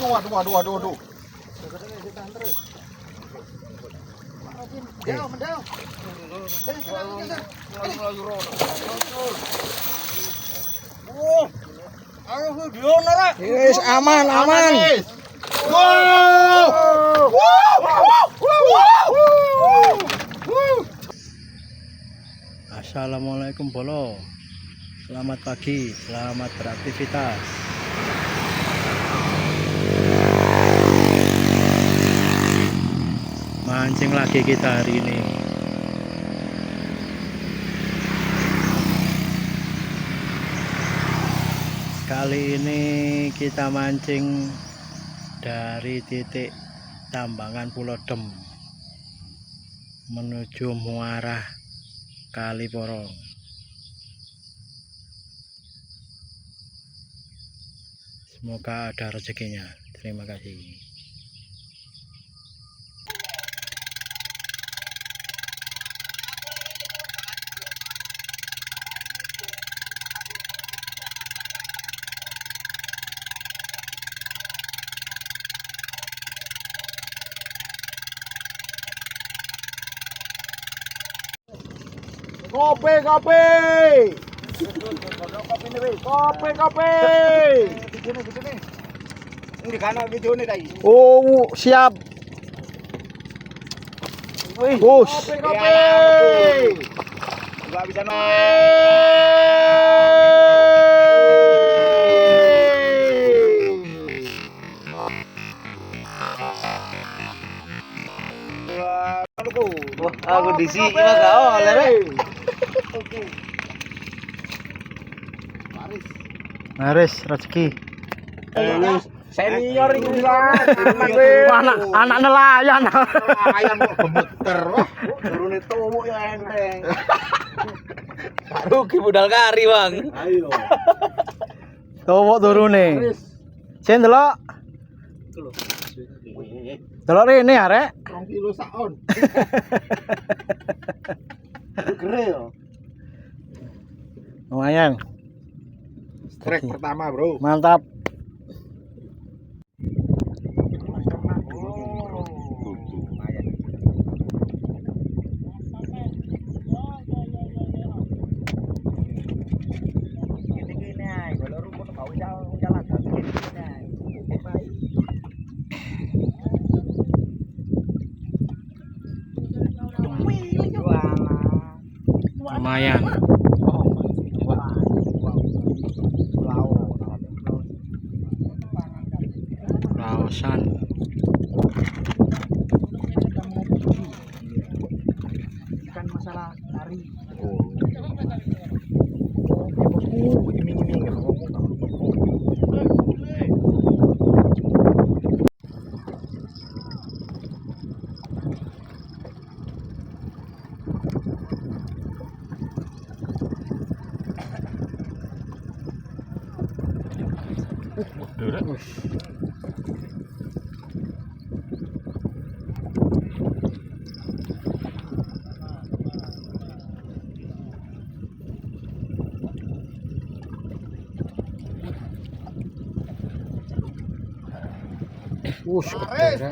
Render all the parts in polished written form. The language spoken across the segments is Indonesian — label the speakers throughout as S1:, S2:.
S1: Waduh.
S2: Yes, aman. Assalamualaikum bolo. Selamat pagi, selamat beraktivitas. Mancing lagi kita hari ini. Kali ini kita mancing dari titik tambangan Pulau Dem menuju muara Kali Porong. Semoga ada rezekinya. Terima kasih.
S1: Kopi. Ini kan video ini tadi.
S2: Oh, siap.
S1: Kopi. Enggak bisa
S2: Aku di sini mah gak oleh. Maris rezeki.
S1: Senior ini
S2: Anak nelayan.
S1: Nelayan kok gemeter wah. Turune tuwuk ya enteng.
S3: Rugi budal kari, Bang.
S1: Ayo.
S2: Tuwuk turune. Sen delok. Delok rene arek.
S1: 2 kilo saon. Gere yo.
S2: Lumayan.
S1: Trek pertama, Bro.
S2: Mantap. Lumayan. Lausan.
S1: Kan masalah lari.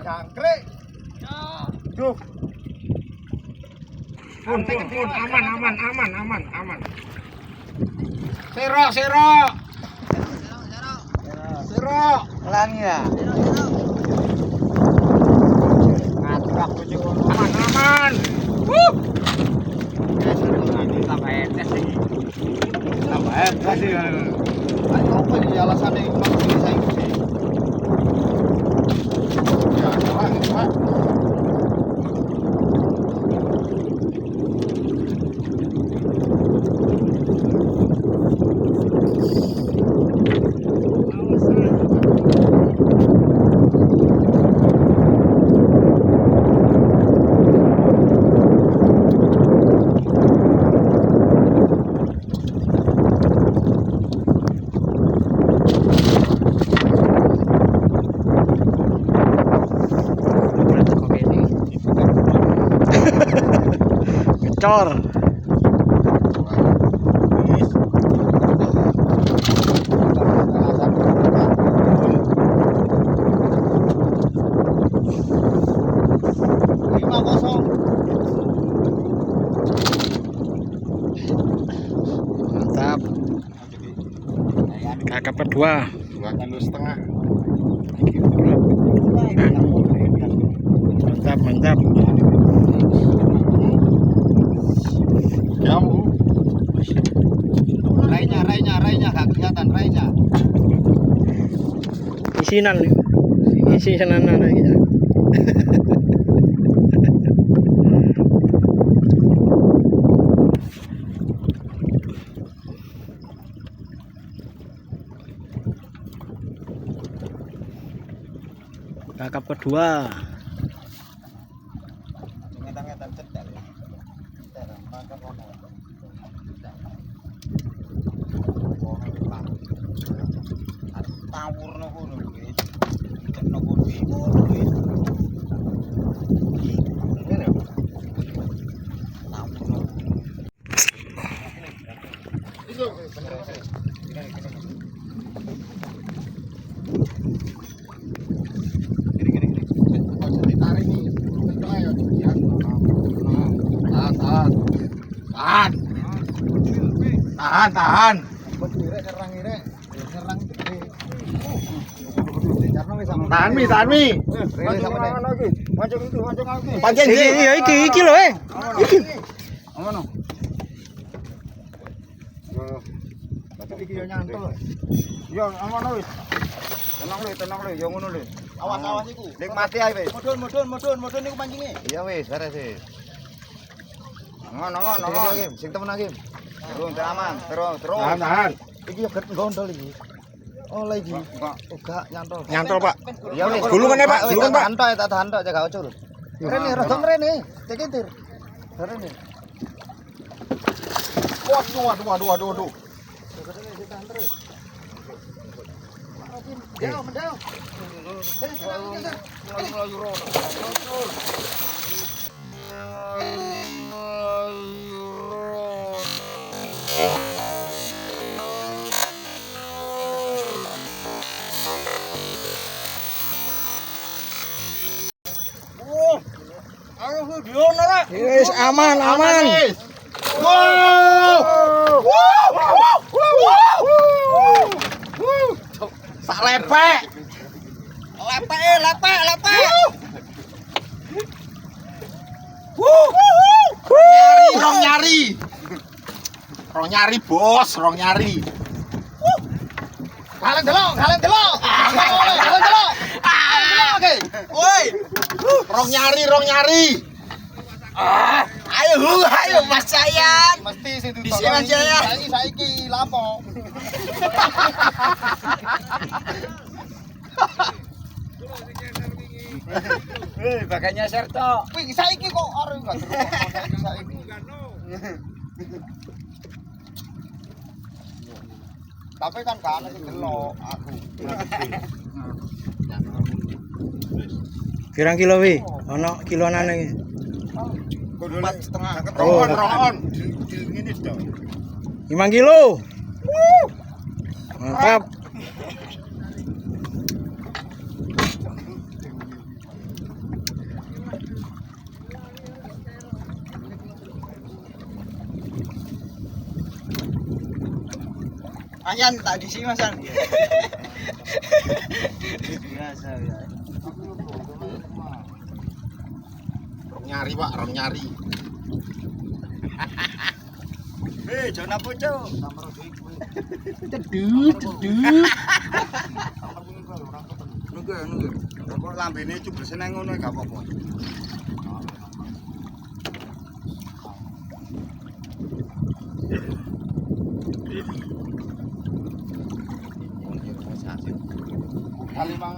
S1: Cangkrik. Duh. Pun aman. Sero.
S3: Pelangi ya.
S1: Ngatrak tujuh. Aman.
S3: Tambah etes sih.
S1: Tambah etes sih. Ayo apa ini alasannya masih saya ikuti. Ya, Pak.
S2: Cor. 2.
S1: 2,5 kg.
S2: Mantap, mantap.
S1: Jamu. Rainya gak kelihatan rainya.
S2: Isinan nih. Isinan aja. Kakap kedua.
S1: Ngetan-ngetan cedal. Tawur no kono kuwi. Cekno kuwi. Ngene. Tawur no. Iso bener. Tahan. Tahan mi. Pancen
S2: Iki lho Iki.
S1: Ngono. Iki yo nyantol. Yo ngono wis. Tenang le, yo ngono le. Awas iku. Nikmati ae wis. Mudhun niku pancinge. Iya wis, beres wis. Ngono. Sing temen iki. Terus aman, terus. Tahan. Iki yo get gondol iki. Oleh iki. Enggak nyantol.
S2: Nyantol, Pak.
S1: Ya wis.
S2: Gulungan, Pak. Gulungan, Pak.
S1: Tahan tok, jaga ocur. Rene, rada mrene. Cekintir. Rene. Waduh. Mendaw.
S2: Wis aman.
S1: Sak lepek. Rong nyari bos, rong nyari. Kalian delok. Oke. Woi. Rong nyari. Ayo Mas Cayan. Mesti situ. Disi Mas Cayan. Saiki lapo.
S3: Baganya serto.
S1: Wih, saiki kok arep enggak terus saiki. Tapi kan gak ana sing delok aku.
S2: Pirang kilo wi? Ono kilonan iki.
S1: 4,5.
S2: Oh,
S1: Rohon. Ngene to.
S2: 5 kilo. Mantap.
S3: Ayan tak disi Masan. Biasa ya.
S1: Rong nyari.
S3: Jangan apa, Cuk.
S2: Cedut.
S1: Nunggu. Kok lambene cubur seneng ngono gak apa-apa. Kali mang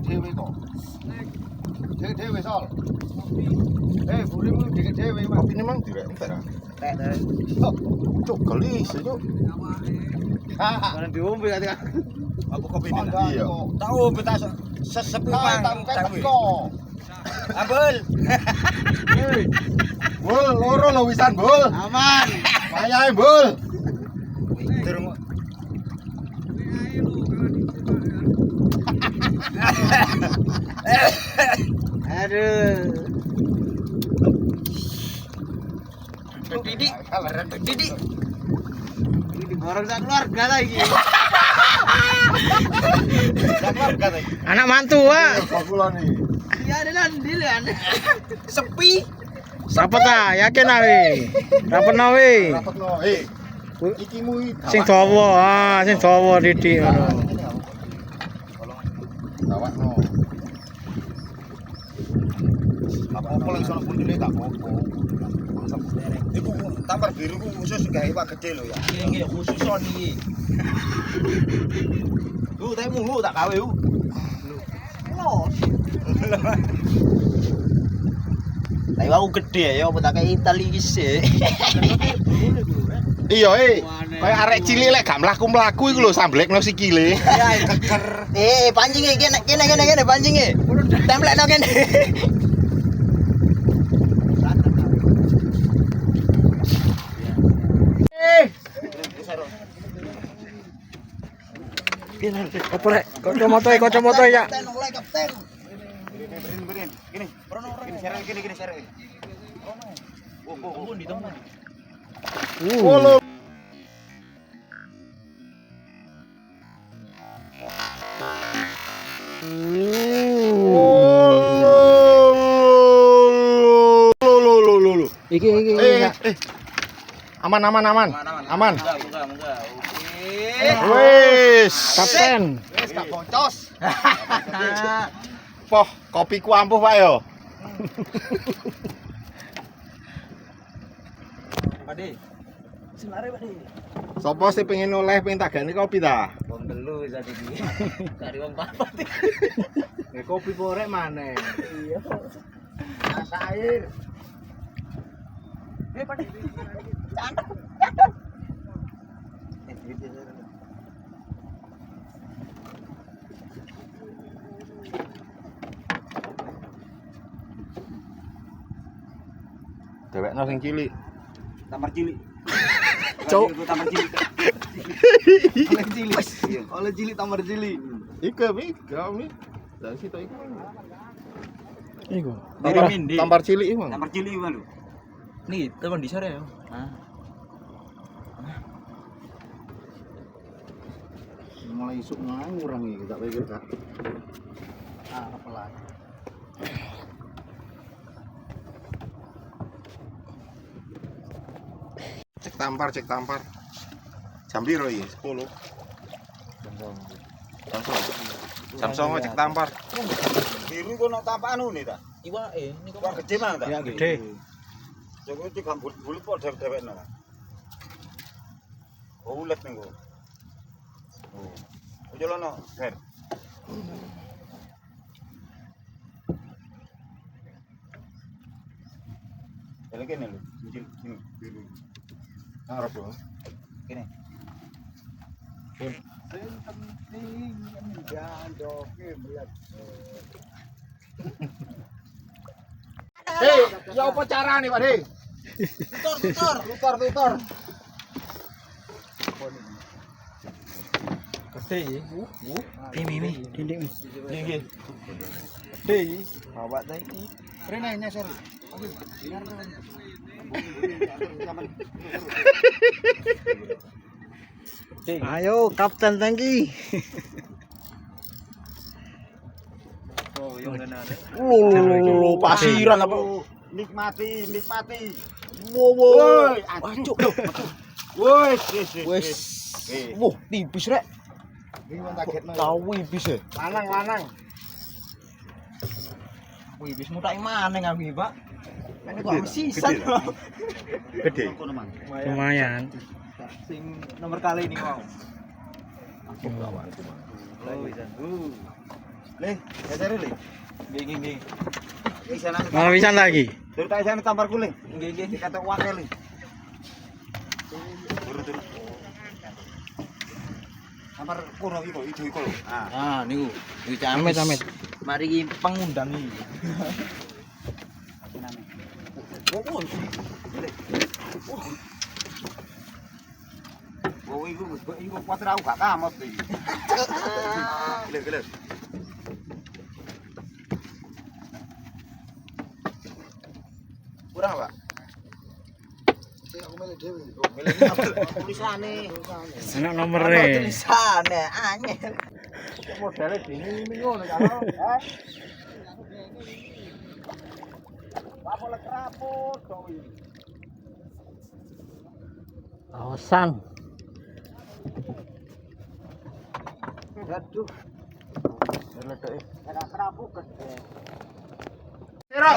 S1: dhewe kok. Dhewe sol. Burimu dhewe mang. Kopine mang direk entar. Cuk geli sejuk.
S3: Barang diombe kan.
S1: Apa kopine? Iya.
S3: Tahu beta sesepuh mang. Ambul.
S1: Bul, loro lo wisan, Bul.
S3: Aman.
S1: Wayahe, Bul.
S3: Durung. Aduh. Didik. Ini borong sak keluarga lagi.
S2: Anak mantu, Pak.
S3: Iya, dan dilan. Sepi.
S2: Dapat ta? Yakin ah we. Dapat na we.
S1: Rapatno. Iki mu
S2: Sing dawa, sing dawa didik ngono.
S1: Tawakno. Apa lagi sono pun tak apa. Iku tampar biru ku khusus gawe Pak gede lho ya.
S3: Nggih, khusus son iki. Tapi munggu tak gawe lu. Tapi aku gede ya, apa tak kayak Itali iki sih.
S1: Iya, kaya arek cilik lek gak mlaku-mlaku iku lho samblekno sikile.
S3: Pancing kene pancing. Templekno kene.
S2: Apa rek? Kacamata ya.
S3: Kapten.
S1: Berin. Gini. Gini share.
S3: Tunggu di tunggu.
S1: Follow.
S2: Iki.
S1: Aman.
S3: Munggah. Oke.
S1: Wis,
S2: Kapten.
S3: Wes gak boncos.
S1: poh kopiku ampuh Pak yo.
S3: Pade. Senare Pade.
S1: Sopo sing pengen oleh pengen tak gani kopi ta?
S3: Wong telu wis ade iki. Cari wong papat.
S1: Kopi korek maneh.
S3: Iya. Masak air. Pade. Cantep.
S1: Dewekno sing cilik.
S3: Tampar cilik.
S1: Cuk.
S3: Tampar cilik. Oleh cilik tampar cilik.
S1: Iki mi. Lah situ iku.
S2: Iku.
S1: Tampar cilik iku.
S3: Tampar cilik iku lho. Nih, teman di sore ya. Nah.
S1: Mulai isuk ngurang iki tak pikir Kak.
S3: Pelan.
S1: Cek tampar. Jam piro iki? 10. Jam 09 cek tampar. Biru kok nok tampakan ngene ta?
S3: Iwake niku
S1: Wah gede mang ta?
S2: Ya gede.
S1: Joko iki bulet-bulet kok dewek-dewekno. Oh ulet niku. Oh. Ojo lono, Ger. Jalan kene lho, sini biru. Arep lho. Kene. Pun. Sing penting jandoke melihat. Hei, ya apa carane, Pak De? Tutor.
S3: Gede ya.
S2: Mi. Dinding.
S3: Nggih. Gede iki. Bawa ta iki.
S1: Rene nyasar.
S2: Ayo Kapten Tangki.
S3: Oh, yang kenane.
S1: Pasiran apa? Nikmati.
S3: Woi,
S1: Acuk. Wes.
S3: Wah, tipis rek.
S1: Iki wong kagetno.
S3: Tahu tipis e.
S1: Lanang.
S3: Wih, bis mutai maneng aku, Pak. Ini kok sisan.
S1: Gede.
S2: Lumayan.
S3: Sing nomor kali ini mau.
S1: Aku bawa.
S3: Oh, pisan.
S1: Le, jajar le.
S3: Nggih.
S1: Iki sana.
S2: Mau pisan lagi.
S1: Tur tak sana tampar kuling.
S3: Nggih.
S1: Dikata wakil. Turun. Tampar kono iki kok ijo iku lho.
S3: Ah, niku. Iki
S2: Amit.
S3: Mari iki pengundang iki.
S1: Oh, iku kuwatir aku gak kamot iki. Gile. Kurang, Pak. Sing aku milih dhewe. Oh, milih tulisane.
S2: Enak nomere.
S3: Tulisane anyel.
S1: Modelnya dini ngono kalau. Apa lek rapot to iki.
S2: Awasan.
S1: Aduh. Ledoke. Ora kerapuk gede. Sero.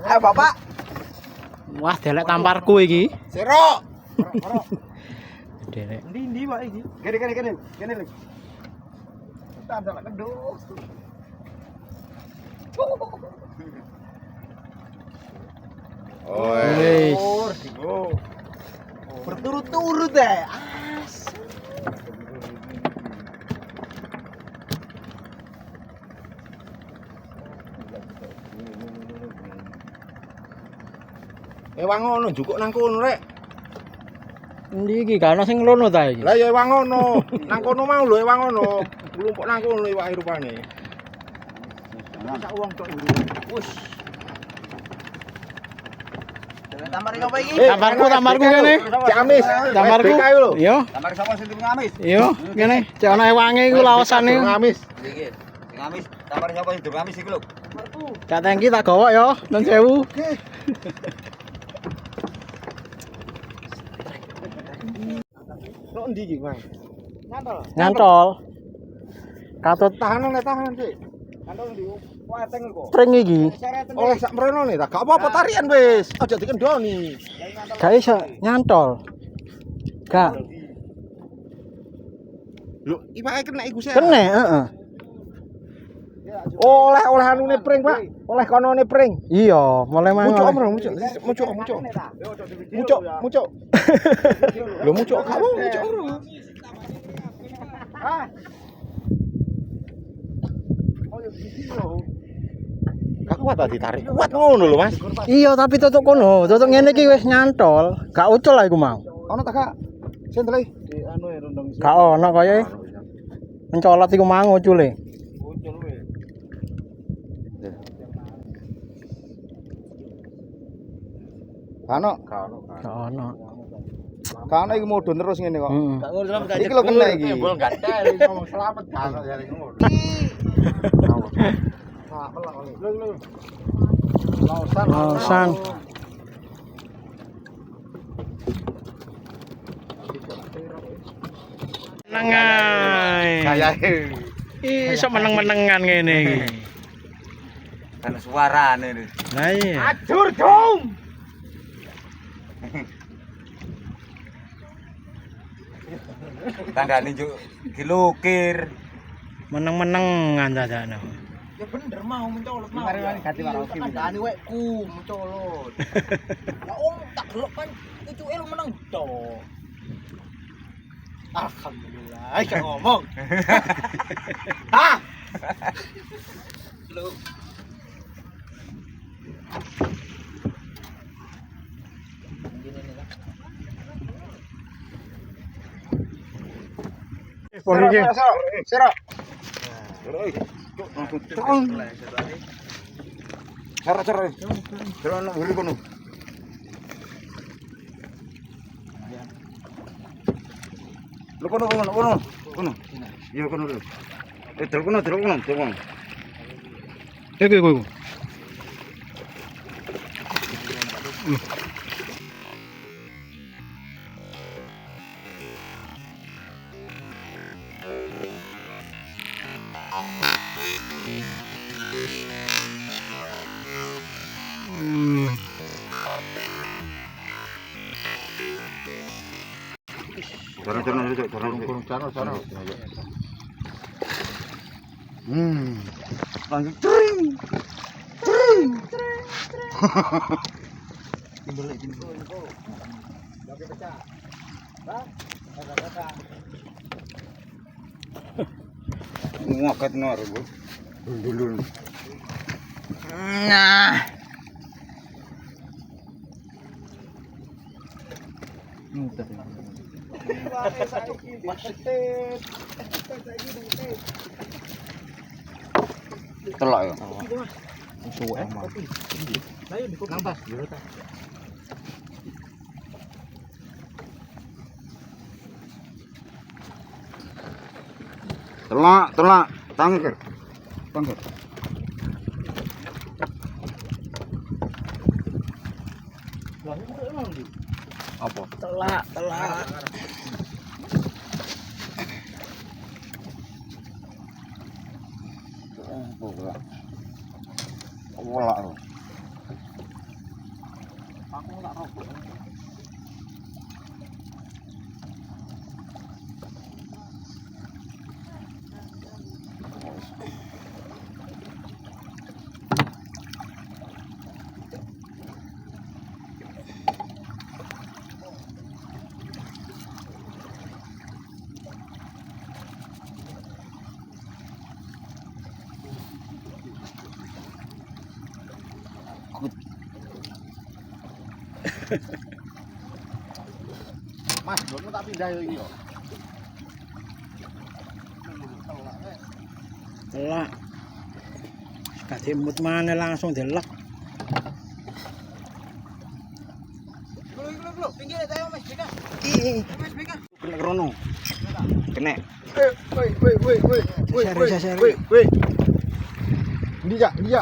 S3: Ayo Bapak.
S2: Wah, delek tamparku iki.
S1: Sero.
S2: Delek.
S3: Ndi Pak iki?
S1: Gini. Tahan salah kedus.
S2: Wis.
S3: Berturut-turut deh.
S1: Ewang ngono jukuk nang kono rek.
S2: Endi iki gak ono sing nglono ta iki?
S1: Lah ya ewang ngono. Nang kono mau lho ewang ngono. Klumpuk nang kono iwake rupane. Sak wong tok iki. Wis.
S3: Tampar apa iki?
S2: Tamparku kene.
S1: Cek Amis.
S2: Tamparku. Yo.
S1: Tampar sapa sing tukang Amis?
S2: Yo, kene. Cek ana ewange iku laosane.
S1: Amis.
S3: Iki. Sing Amis, tampar sapa sing tukang Amis iki lho.
S2: Cak tangki tak gawa yo, nun sewu.
S1: Kok endi iki, Mas?
S2: Nyantol. Katut
S1: Tahanan sih. Kantong ndi? Wateng kok.
S2: pring iki.
S1: Oleh sak mrene nih, tak gak apa-apa tarian wis. Aja dikendoni.
S2: Gak iso nyantol. Gak.
S1: Lho, iwake kena iku sih.
S2: Kene, heeh.
S1: Oleh anune pring, Pak. Oleh konone pring.
S2: Iya, mulai
S1: Mucuk,
S2: mangan.
S1: Bro, mucuk. Lho mucuk kamu mucuk, Bro. Ah. Oh, yo iki lho. Gak kuat tadi tarik. Kuat ngono lho, Mas.
S2: Iya, tapi tutuk kono, tutuk ngene iki wis nyantol. Gak ucul lah iku mau.
S1: Ono tak Kak? Sentel di anu rondong.
S2: Gak ono kaya mencolot iku mang ucule.
S1: Ucul weh. Kano.
S2: Gak ono.
S1: Kano iki mudhun terus ngene kok.
S2: Heeh.
S3: Gak ngono sampe
S1: Iki lho kena iki.
S3: Timbul gatel ngomong selamat kano jare ngono.
S1: Nah, pelak oleh. Lho. Lausan.
S2: Lausan. Menengan.
S1: Kayae.
S2: Iso meneng-menengan ngene iki.
S3: Kan suarane iki.
S2: Lah iya.
S1: Ajur dong.
S3: Tandane juk dilukir.
S2: Meneng-menengan dadakno.
S3: Ya bener mau mencolot mau.
S1: Mari ganti karo Oki.
S3: Tandane wekku mencolot. Ya om tak delok kan cucuke lu meneng to. Alhamdulillah, gak ngomong. Hah? Lu
S1: Posisi. Sero. Cara. Cara nang mburi kono. Lu kono. Iya kono lho. Delok kono.
S2: Iku.
S1: Cara. Langsung tring. Ngoket nor, Bu. Dulu.
S3: nah.
S1: Telak ya.
S2: Suwe mah.
S1: Nampas. Telak, tangkir. Tangkir. Apa?
S2: Telak.
S1: Wala.
S3: Aku enggak rokok.
S1: Mas, belum tak pindah yo iki yo.
S2: Telak. Kasih mut mana langsung delek.
S3: Belum, pinggir ayo Mas Beka. Mas Beka.
S1: Kena krono. Kena.
S2: Woi.
S1: Dia. Dia.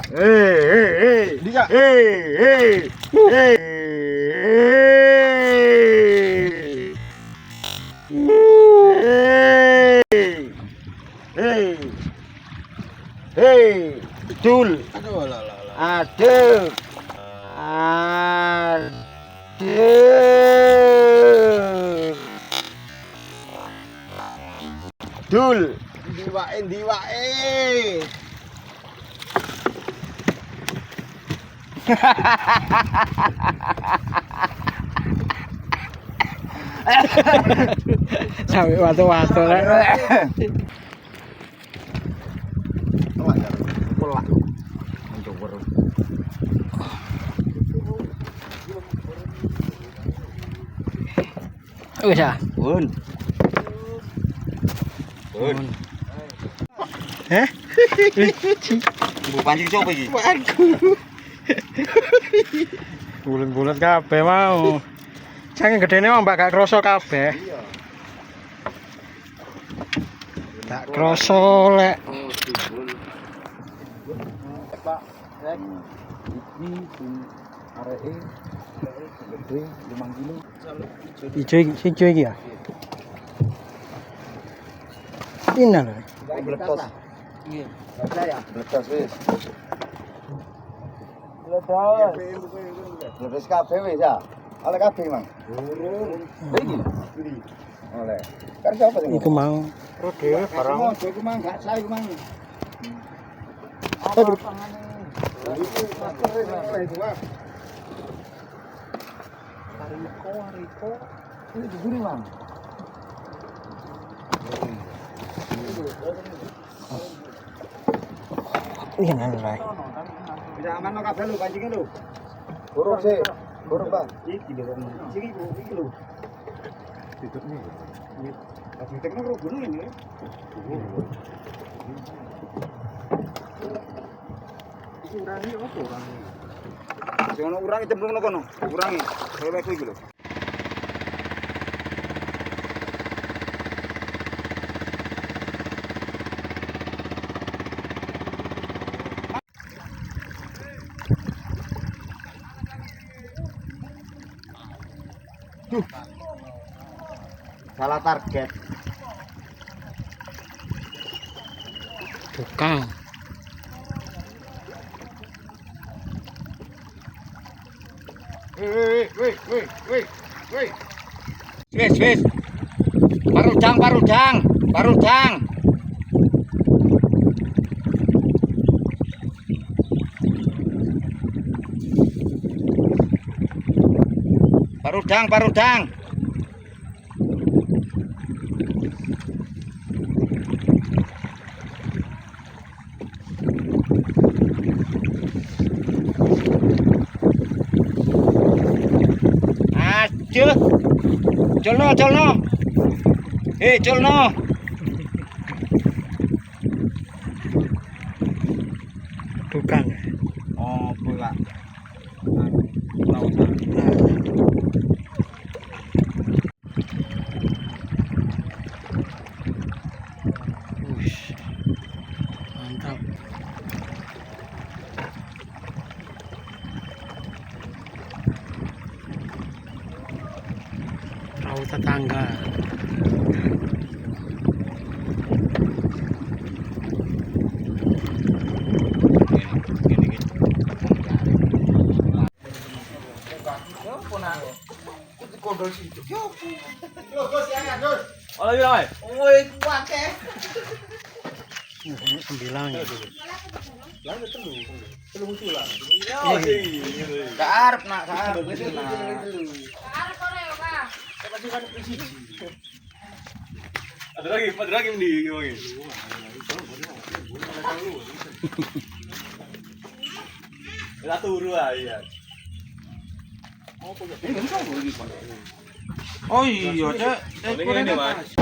S1: Betul. Aduh. Dul. Diwae.
S2: Sampai watu-watu rek.
S1: Pelak. Untuk weruh.
S2: Wis ah.
S1: Bun.
S2: Heh?
S1: Bu pancing coba iki.
S2: Bulan-bulan kabeh mau. Saking gedene mah mbak gak kroso kabeh.
S1: Iya.
S2: Gak kroso lek.
S1: Pak, rek. Iki areke gede 5 kilo.
S2: Ijo iki ya. Ini lho.
S1: Bletos.
S3: Iya.
S1: Ya, bletos wis. Bletos kabeh wis ya. Oleh kabeh, Mang. Iki. Oleh. Kan siapa sing?
S2: Iku mau.
S1: Ro dhewe barang. Iku Mang gak sae iku Mang.
S2: Aduh.
S1: Riko. Ini diguri, Mang.
S2: Iya nang rek.
S1: Bisa aman no kabeh lho pancingnya lho. Buruk sih. Buruk, Bang. Iki lho. Iki lho. Tutupnya. Ini. Pas ditekno karo gunung ini. Iki urangi opo urangi? Sing ono urangi cemplungno kono. Urangi. Rewekku iki lho. Salah target.
S2: Tukang.
S1: Wih. Wis. Parudang. Parudang. Aduh. Colno. Colno.
S2: Tukang.
S1: Oh, bola.
S2: Ush. tetangga.
S3: Olah yuk, Mas. Oi, kuake.
S2: Ini 9 ya.
S1: Gak arep nak, gak arep.
S3: Ada lagi di gimana? Lah turu aja.
S1: Oh iya, Cek.
S3: Ini Mas.